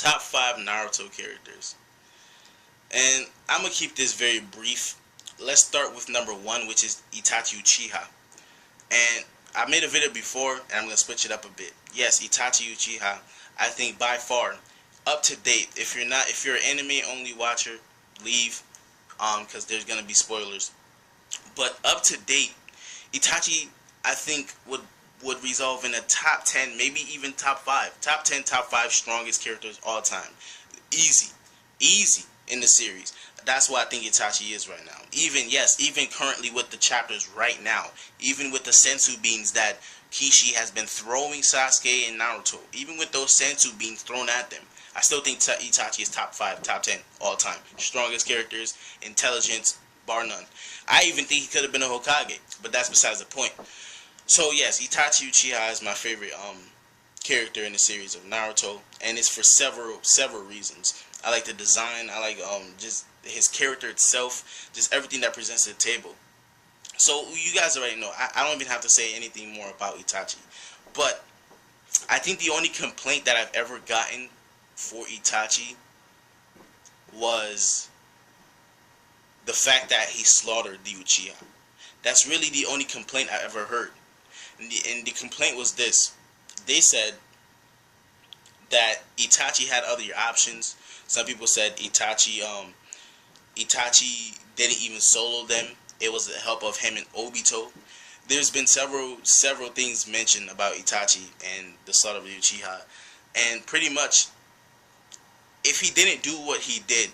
Top 5 Naruto characters. And I'm going to keep this very brief. Let's start with number 1, which is Itachi Uchiha. And I made a video before, and I'm going to switch it up a bit. Yes, Itachi Uchiha, I think by far, up to date. If you're an anime only watcher, leave, because there's going to be spoilers. But up to date, Itachi, I think, would resolve in a top 10, maybe even top 5. Top 10, top 5 strongest characters all time. Easy in the series. That's what I think Itachi is right now. Even currently with the chapters right now, even with the sensu beans that Kishi has been throwing Sasuke and Naruto, even with those sensu beans thrown at them, I still think Itachi is top 5, top 10 all time. Strongest characters, intelligence, bar none. I even think he could have been a Hokage, but that's besides the point. So yes, Itachi Uchiha is my favorite character in the series of Naruto, and it's for several reasons. I like the design, I like just his character itself, just everything that presents to the table. So you guys already know, I don't even have to say anything more about Itachi. But I think the only complaint that I've ever gotten for Itachi was the fact that he slaughtered the Uchiha. That's really the only complaint I ever heard. And the complaint was this. They said that Itachi had other options. Some people said Itachi didn't even solo them. It was the help of him and Obito. There's been several things mentioned about Itachi and the slaughter of the Uchiha. And pretty much, if he didn't do what he did,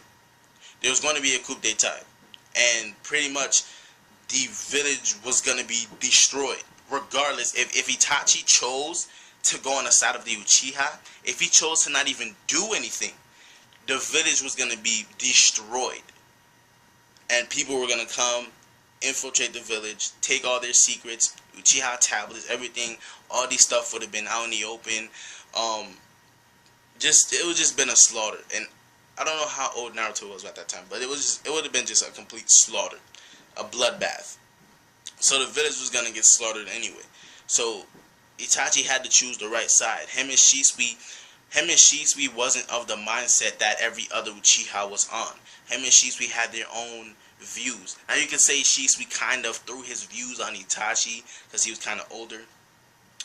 there was going to be a coup d'etat. And pretty much, the village was going to be destroyed. Regardless, if Itachi chose to go on the side of the Uchiha, if he chose to not even do anything, the village was going to be destroyed. And people were going to come, infiltrate the village, take all their secrets, Uchiha tablets, everything, all these stuff would have been out in the open. It would just been a slaughter. And I don't know how old Naruto was at that time, but it would have been just a complete slaughter, a bloodbath. So the village was gonna get slaughtered anyway. So Itachi had to choose the right side. Him and Shisui wasn't of the mindset that every other Uchiha was on. Him and Shisui had their own views. Now you can say Shisui kind of threw his views on Itachi because he was kind of older.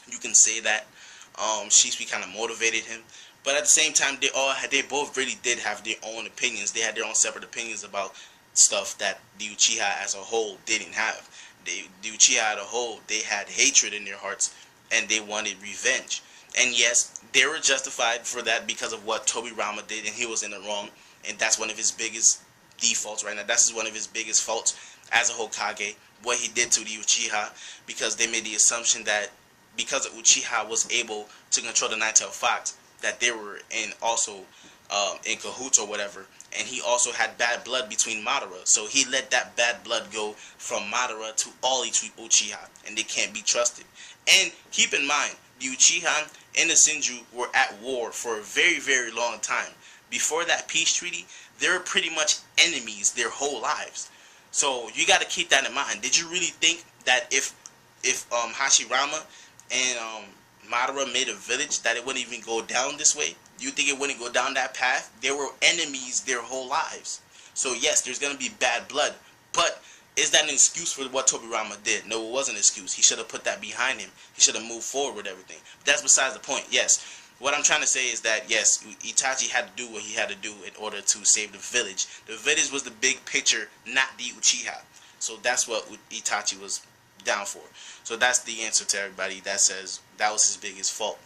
You can say that Shisui kind of motivated him. But at the same time, they both really did have their own opinions. They had their own separate opinions about stuff that the Uchiha as a whole didn't have. The Uchiha as a whole, they had hatred in their hearts, and they wanted revenge. And yes, they were justified for that because of what Tobirama did, and he was in the wrong. And that's one of his biggest defaults right now. That's one of his biggest faults as a Hokage, what he did to the Uchiha, because they made the assumption that because the Uchiha was able to control the Nine-Tailed Fox, that they were in cahoots or whatever, and he also had bad blood between Madara, so he let that bad blood go from Madara to all Uchiha, and they can't be trusted. And keep in mind, the Uchiha and the Senju were at war for a very long time. Before that peace treaty, they were pretty much enemies their whole lives. So you got to keep that in mind. Did you really think that if Hashirama and Madara made a village, that it wouldn't even go down this way? You think it wouldn't go down that path? They were enemies their whole lives. So yes, there's going to be bad blood. But is that an excuse for what Tobirama did? No, it wasn't an excuse. He should have put that behind him. He should have moved forward with everything. But that's besides the point. Yes, what I'm trying to say is that yes, Itachi had to do what he had to do in order to save the village. The village was the big picture, not the Uchiha. So that's what Itachi was down for. So that's the answer to everybody that says that was his biggest fault.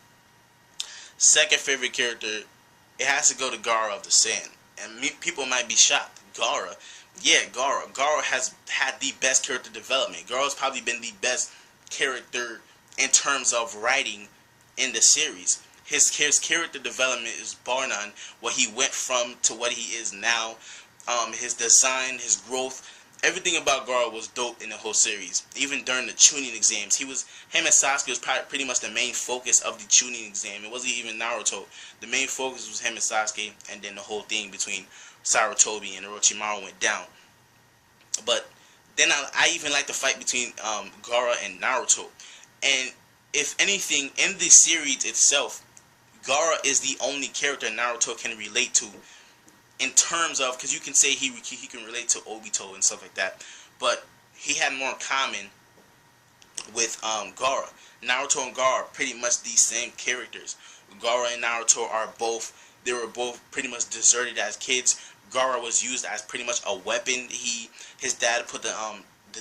Second favorite character, it has to go to Gaara of the Sand. And people might be shocked. Gaara. Yeah, Gaara. Gaara has had the best character development. Gaara's probably been the best character in terms of writing in the series. His character development is bar none. What he went from to what he is now. His design, his growth. Everything about Gaara was dope in the whole series. Even during the Chunin exams, him and Sasuke was pretty much the main focus of the Chunin exam. It wasn't even Naruto. The main focus was him and Sasuke, and then the whole thing between Sarutobi and Orochimaru went down. But then I even like the fight between Gaara and Naruto. And if anything, in the series itself, Gaara is the only character Naruto can relate to in terms of, because you can say he can relate to Obito and stuff like that, but he had more in common with Gaara. Naruto and Gaara are pretty much the same characters. Gaara and Naruto they were both pretty much deserted as kids. Gaara was used as pretty much a weapon. His dad put the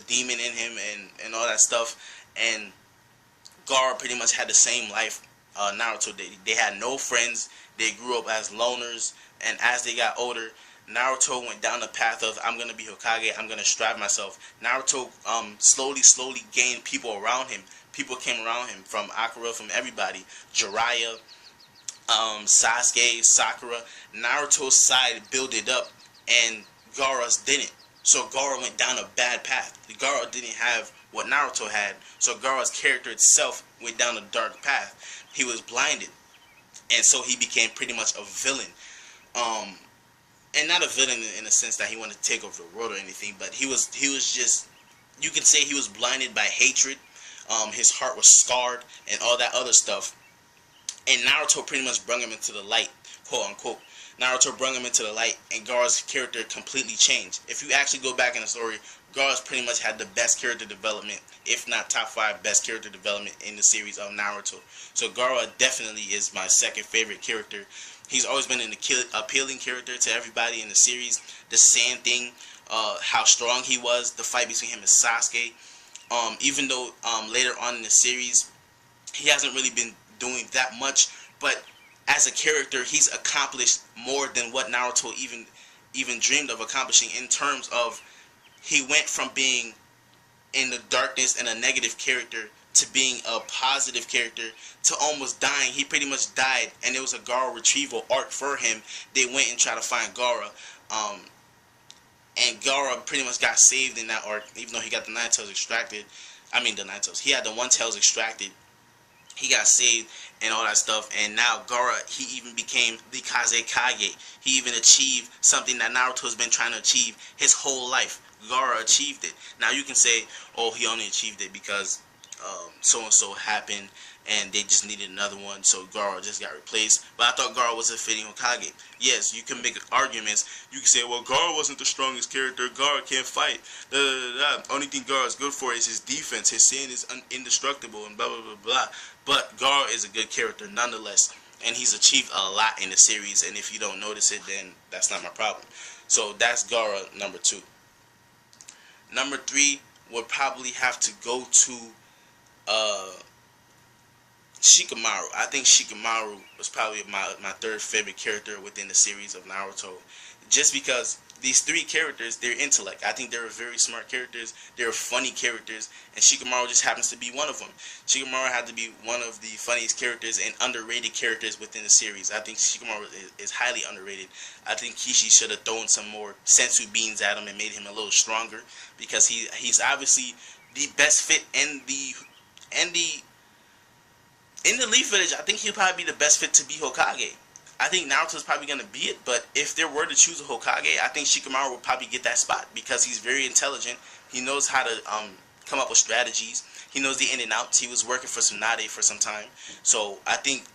demon in him and all that stuff, and Gaara pretty much had the same life Naruto did. They had no friends. They grew up as loners, and as they got older, Naruto went down the path of, I'm gonna be Hokage, I'm gonna strive myself. Naruto slowly gained people around him. People came around him, from Akira, from everybody. Jiraiya, Sasuke, Sakura. Naruto's side builded up, and Gaara's didn't. So Gaara went down a bad path. Gaara didn't have what Naruto had, so Gaara's character itself went down a dark path. He was blinded, and so he became pretty much a villain. And not a villain in the sense that he wanted to take over the world or anything, but he was just, you can say he was blinded by hatred. His heart was scarred and all that other stuff. And Naruto pretty much brought him into the light, quote unquote. Naruto brought him into the light, and Gaara's character completely changed. If you actually go back in the story, Gaara's pretty much had the best character development, if not top 5 best character development in the series of Naruto. So Gaara definitely is my second favorite character. He's always been an appealing character to everybody in the series. The same thing, how strong he was, the fight between him and Sasuke. Even though later on in the series, he hasn't really been doing that much, but as a character, he's accomplished more than what Naruto even dreamed of accomplishing, in terms of, he went from being in the darkness and a negative character to being a positive character to almost dying. He pretty much died, and it was a Gaara retrieval arc for him. They went and tried to find Gaara, and Gaara pretty much got saved in that arc, even though he got the Nine Tails extracted. He had the One Tails extracted. He got saved and all that stuff, and now Gaara, he even became the Kazekage. He even achieved something that Naruto's been trying to achieve his whole life. Gaara achieved it. Now you can say, oh, he only achieved it because so-and-so happened, and they just needed another one, so Gaara just got replaced. But I thought Gaara was a fitting Hokage. Yes, you can make arguments. You can say, well, Gaara wasn't the strongest character. Gaara can't fight. Only thing Gaara is good for is his defense. His sin is indestructible, and blah, blah, blah, blah. But Gaara is a good character nonetheless, and he's achieved a lot in the series, and if you don't notice it, then that's not my problem. So that's Gaara number 2. Number 3 would probably have to go to Shikamaru. I think Shikamaru was probably my third favorite character within the series of Naruto, just because these 3 characters, their intellect, I think they're very smart characters, they're funny characters, and Shikamaru just happens to be one of them. Shikamaru had to be one of the funniest characters and underrated characters within the series. I think Shikamaru is highly underrated. I think Kishi should have thrown some more sensu beans at him and made him a little stronger, because he's obviously the best fit in the Leaf Village. I think he'll probably be the best fit to be Hokage. I think Naruto's probably going to be it, but if there were to choose a Hokage, I think Shikamaru would probably get that spot, because he's very intelligent. He knows how to come up with strategies. He knows the in and outs. He was working for Tsunade for some time. So I think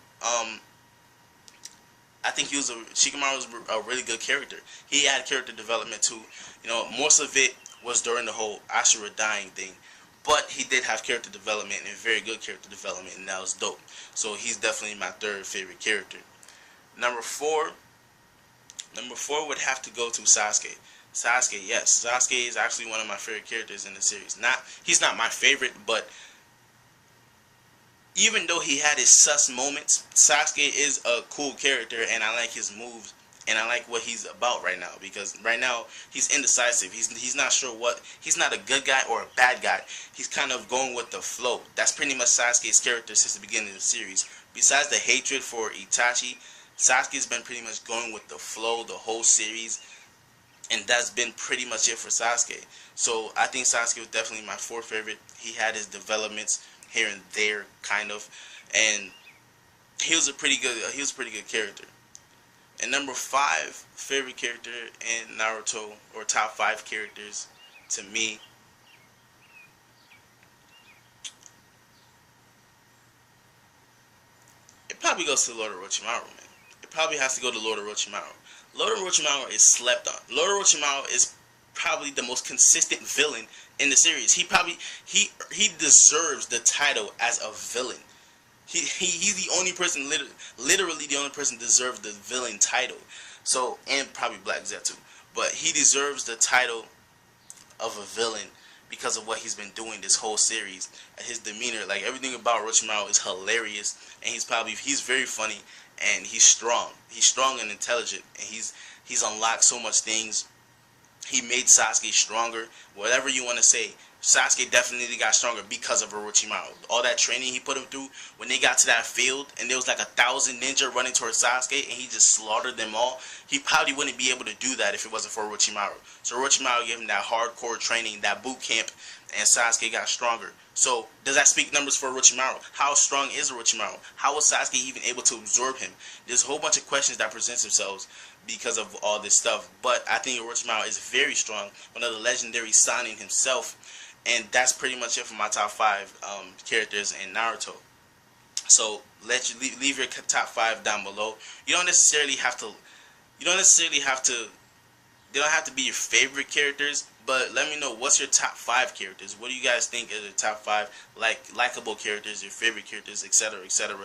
Shikamaru was a really good character. He had character development too. You know, most of it was during the whole Ashura dying thing. But he did have character development, and very good character development, and that was dope. So he's definitely my third favorite character. Number 4 would have to go to Sasuke. Sasuke, yes. Sasuke is actually one of my favorite characters in the series. He's not my favorite, but even though he had his sus moments, Sasuke is a cool character, and I like his moves, and I like what he's about right now, because right now he's indecisive. He's not sure he's not a good guy or a bad guy. He's kind of going with the flow. That's pretty much Sasuke's character since the beginning of the series. Besides the hatred for Itachi, Sasuke's been pretty much going with the flow the whole series, and that's been pretty much it for Sasuke. So I think Sasuke was definitely my 4th favorite. He had his developments here and there, kind of, and he was a pretty good character. And number 5 favorite character in Naruto, or top 5 characters to me, probably goes to Lord Orochimaru, man. It probably has to go to Lord Orochimaru. Lord Orochimaru is slept on. Lord Orochimaru is probably the most consistent villain in the series. He deserves the title as a villain. He's the only person, literally the only person deserves the villain title. So, and probably Black Zetsu, but he deserves the title of a villain because of what he's been doing this whole series. And his demeanor, like everything about Orochimaru is hilarious, and he's very funny, and he's strong. He's strong and intelligent, and he's unlocked so much things. He made Sasuke stronger. Whatever you want to say, Sasuke definitely got stronger because of Orochimaru. All that training he put him through, when they got to that field and there was like 1,000 ninja running towards Sasuke and he just slaughtered them all, he probably wouldn't be able to do that if it wasn't for Orochimaru. So Orochimaru gave him that hardcore training, that boot camp, and Sasuke got stronger. So does that speak numbers for Orochimaru? How strong is Orochimaru? How was Sasuke even able to absorb him? There's a whole bunch of questions that present themselves because of all this stuff. But I think Orochimaru is very strong, one of the legendary Sanin himself. And that's pretty much it for my top 5 characters in Naruto. So leave your top 5 down below. You don't necessarily have to. They don't have to be your favorite characters, but let me know what's your top 5 characters. What do you guys think are the top 5 likable characters, your favorite characters, etc., etc.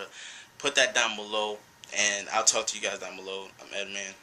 Put that down below, and I'll talk to you guys down below. I'm Edman.